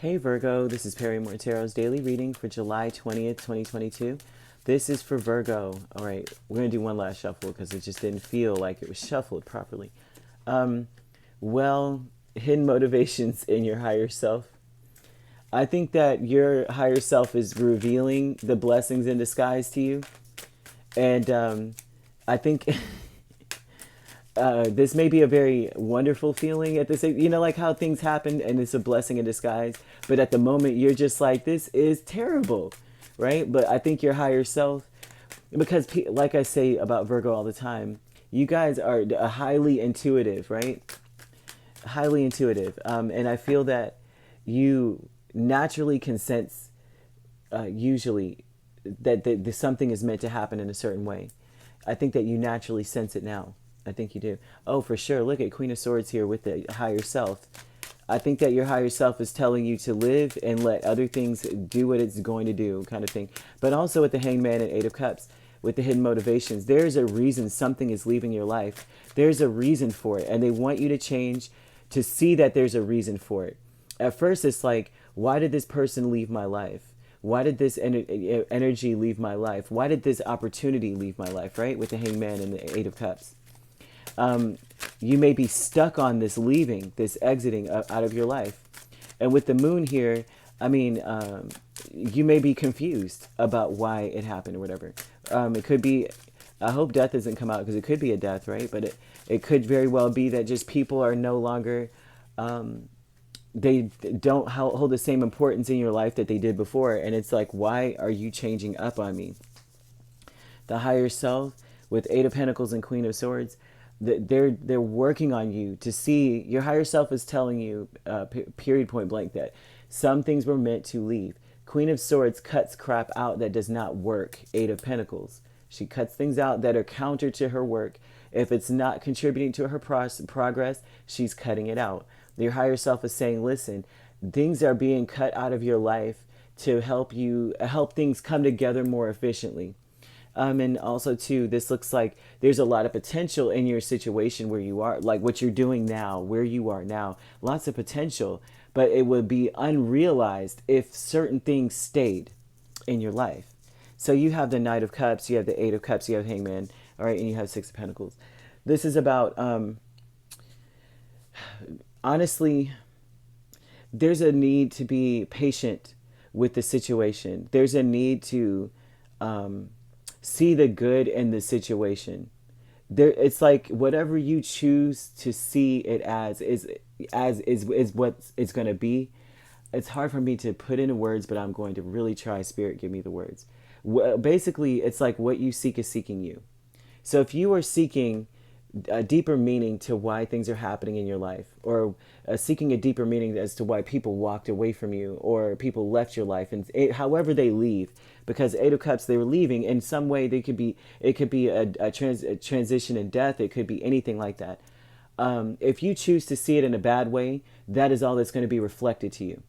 Hey Virgo, this is Perrymore Tarot's daily reading for July 20th, 2022. This is for Virgo. All right, we're going to do one last shuffle because it just didn't feel like it was shuffled properly. Um, well, hidden motivations in your higher self. I think that your higher self is revealing the blessings in disguise to you. And I think this may be a very wonderful feeling at the same, like how things happen and it's a blessing in disguise. But at the moment, you're just like, this is terrible, right? But I think your higher self, because like I say about Virgo all the time, you guys are highly intuitive, right? Highly intuitive. And I feel that you naturally can sense, usually, that something is meant to happen in a certain way. I think that you naturally sense it now. I think you do. Oh, for sure. Look at Queen of Swords here with the higher self. I think that your higher self is telling you to live and let other things do what it's going to do, kind of thing. But also with the Hangman and Eight of Cups, with the hidden motivations, there's a reason something is leaving your life. There's a reason for it. And they want you to change to see that there's a reason for it. At first, it's like, why did this person leave my life? Why did this energy leave my life? Why did this opportunity leave my life, right? With the Hangman and the Eight of Cups. You may be stuck on this leaving, this exiting out of your life. And with the moon here, I mean, you may be confused about why it happened or whatever. It could be, I hope death doesn't come out because it could be a death, right? But it could very well be that just people are no longer, they don't hold the same importance in your life that they did before. And it's like, why are you changing up on me? The higher self with Eight of Pentacles and Queen of Swords, they're working on you to see. Your higher self is telling you, period, point blank, that some things were meant to leave. Queen of Swords cuts crap out that does not work. Eight of Pentacles, she cuts things out that are counter to her work. If it's not contributing to her progress, she's cutting it out. Your higher self is saying, listen, things are being cut out of your life to help things come together more efficiently. And also too, this looks like there's a lot of potential in your situation where you are, like what you're doing now, where you are now, lots of potential, but it would be unrealized if certain things stayed in your life. So you have the Knight of Cups, you have the Eight of Cups, you have Hangman, all right, and you have Six of Pentacles. This is about, honestly, there's a need to be patient with the situation. There's a need to, see the good in the situation. It's like whatever you choose to see it as is what it's going to be. It's hard for me to put into words, but I'm going to really try. Spirit, give me the words. Basically, it's like what you seek is seeking you. So if you are seeking a deeper meaning to why things are happening in your life, or seeking a deeper meaning as to why people walked away from you or people left your life, and however they leave, because Eight of Cups, they were leaving in some way. It could be a transition in death. It could be anything like that. If you choose to see it in a bad way, that is all that's going to be reflected to you,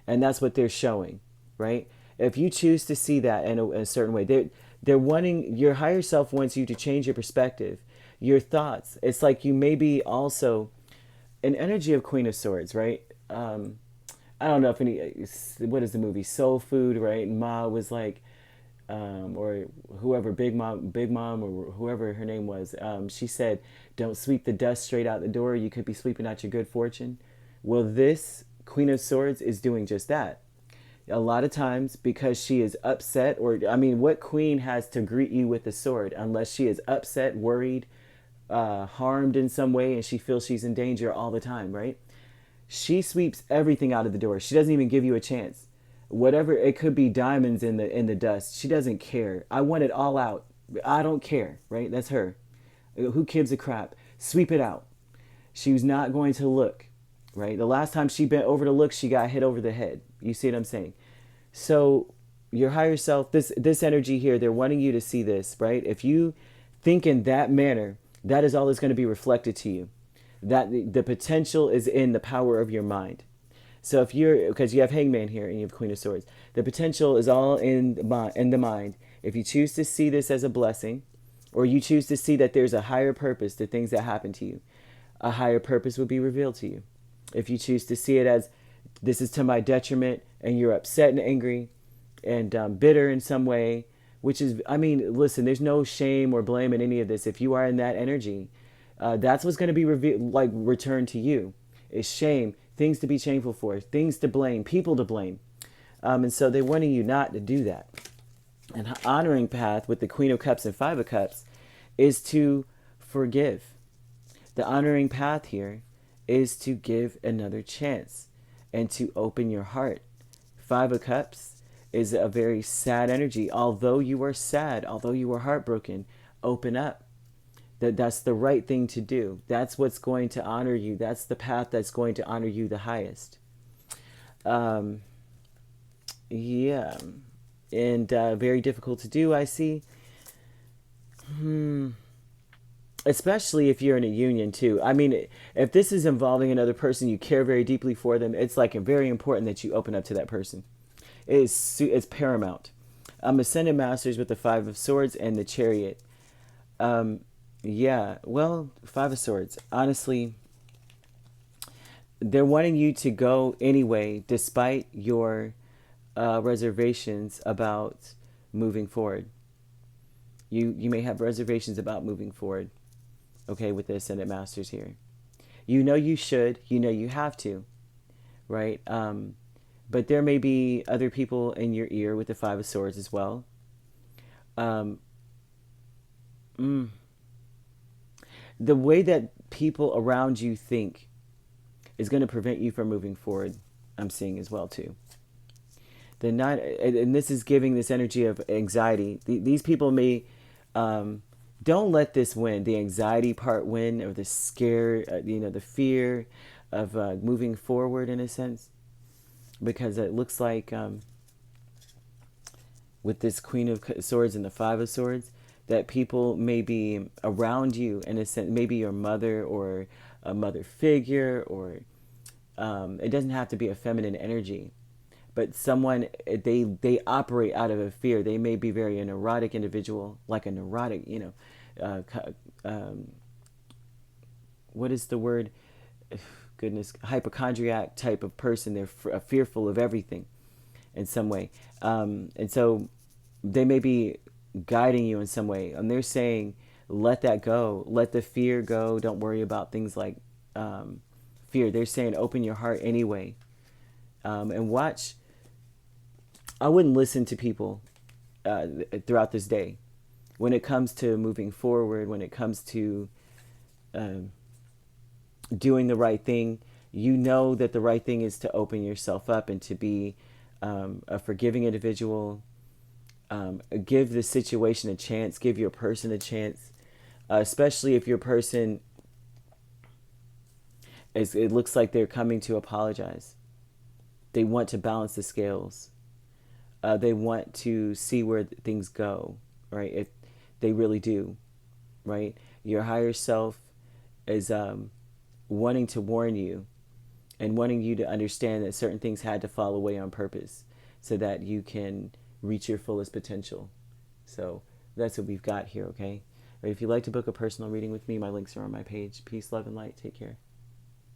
and that's what they're showing, right? If you choose to see that in a certain way, they're wanting, your higher self wants you to change your perspective, your thoughts. It's like you may be also an energy of Queen of Swords, right? I don't know if what is the movie Soul Food, right? And Ma was like, or whoever, Big Mom, or whoever her name was, she said, don't sweep the dust straight out the door. You could be sweeping out your good fortune. Well, this Queen of Swords is doing just that. A lot of times, because she is upset, or I mean, what queen has to greet you with a sword unless she is upset, worried, harmed in some way, and she feels she's in danger all the time, right? She sweeps everything out of the door. She doesn't even give you a chance. Whatever, it could be diamonds in the dust. She doesn't care. I want it all out. I don't care, right? That's her. Who gives a crap? Sweep it out. She was not going to look, right? The last time she bent over to look, she got hit over the head. You see what I'm saying? So your higher self, this energy here, they're wanting you to see this, right? If you think in that manner, that is all that's going to be reflected to you. That the potential is in the power of your mind. So if because you have Hangman here and you have Queen of Swords, the potential is all in the mind. If you choose to see this as a blessing, or you choose to see that there's a higher purpose to things that happen to you, a higher purpose will be revealed to you. If you choose to see it as this is to my detriment, and you're upset and angry and bitter in some way, which is, I mean, listen, there's no shame or blame in any of this. If you are in that energy, that's what's going to be returned to you is shame, things to be shameful for, things to blame, people to blame. And so they're wanting you not to do that. An honoring path with the Queen of Cups and Five of Cups is to forgive. The honoring path here is to give another chance and to open your heart. Five of Cups is a very sad energy. Although you are sad, although you are heartbroken, open up. That's the right thing to do. That's what's going to honor you. That's the path that's going to honor you the highest. Yeah. And very difficult to do, I see. Especially if you're in a union too. I mean, if this is involving another person, you care very deeply for them, it's like very important that you open up to that person. It's paramount. Ascended Masters with the Five of Swords and the Chariot. Yeah, well, Five of Swords. Honestly, they're wanting you to go anyway, despite your reservations about moving forward. You may have reservations about moving forward, okay, with the Ascended Masters here. You know you should, you know you have to, right? But there may be other people in your ear with the Five of Swords as well. The way that people around you think is going to prevent you from moving forward, I'm seeing as well too. And this is giving this energy of anxiety. These people may, don't let this win, the anxiety part win, or the scare, the fear of moving forward in a sense. Because it looks like with this Queen of Swords and the Five of Swords, that people may be around you in a sense, maybe your mother or a mother figure, or it doesn't have to be a feminine energy, but someone, they operate out of a fear. They may be very a neurotic individual, like a neurotic, what is the word? Goodness, hypochondriac type of person. They're fearful of everything in some way. And so they may be guiding you in some way. And they're saying, let that go. Let the fear go. Don't worry about things like fear. They're saying, open your heart anyway. And watch. I wouldn't listen to people throughout this day. When it comes to moving forward, when it comes to doing the right thing, you know that the right thing is to open yourself up and to be a forgiving individual. Give the situation a chance. Give your person a chance, especially if your person it looks like they're coming to apologize. They want to balance the scales. They want to see where things go, right? If they really do, right? Your higher self is wanting to warn you and wanting you to understand that certain things had to fall away on purpose so that you can reach your fullest potential. So that's what we've got here, okay? If you'd like to book a personal reading with me, my links are on my page. Peace, love, and light. Take care.